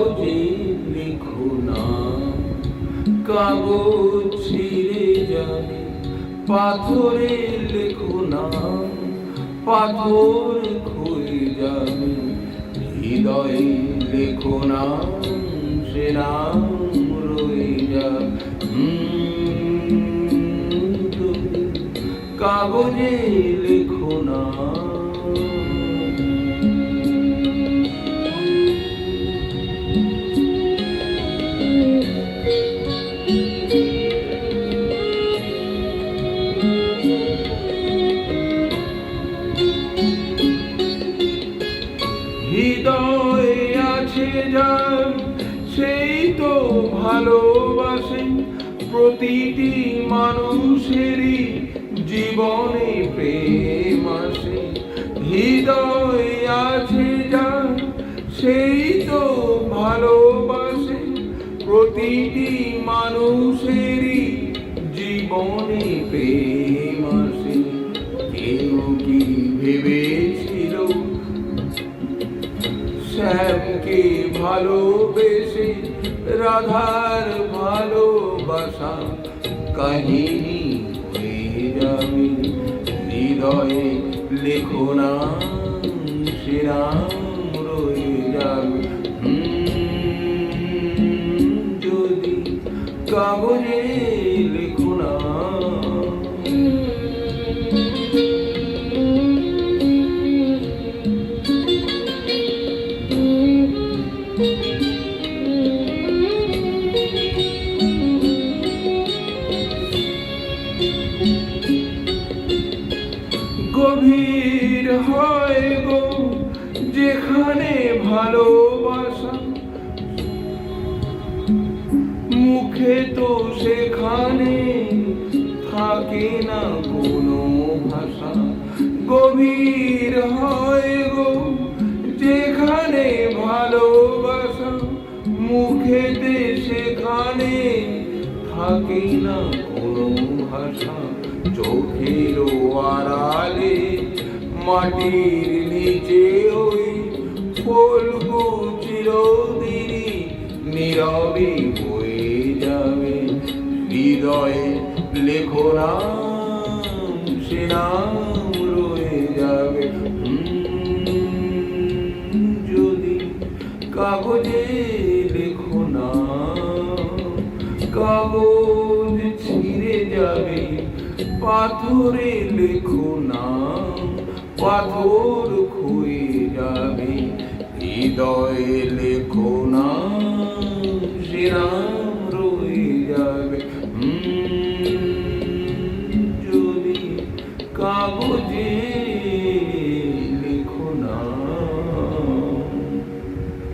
কাগজে লিখো না, কাগজ ছিঁড়ে যাবে, পাথরে লেখো না, পাথর ক্ষয়ে যাবে, হৃদয়ে লেখো না, সে নাম রয়ে যাবে। কাগজে লেখো না। হৃদয়ে আছে যার, সেই তো ভালোবাসে, প্রতিটি মানুষেরই জীবনে প্রেম আসে। হৃদয়ে আছে যার, সেই তো ভালোবাসে, প্রতিটি মানুষেরই জীবনে প্রেম আসে। কেউ কি ভেবেছিল শ্যামকে ভালোবেসে রাধার ভালোবাসা কাহিনী হয়ে যাবে? হৃদয়ে লেখো না, সে নাম রয়ে যাবে। যদি কাগজে লেখো না। গভীর হয় গো যেখানে ভালোবাসা, মুখে তো সেখানে থাকে না কোনো ভাষা। গভীর হয় গো যেখানে ভালোবাসা, মুখেতে সেখানে থাকে না কোনো ভাষা। চোখের আড়ালে মাটির নিচে ওই ফুলগু চিরদিনই নীরবে বয়ে যাবে। হৃদয়ে লেখো না, সে নাম রয়ে যাবে। যদি কাগজে লেখো না, কাগজ ছিঁড়ে যাবে, পাথরে লেখো না, পাথর ক্ষয়ে যাবে। হৃদয়ে লেখো না, সে নাম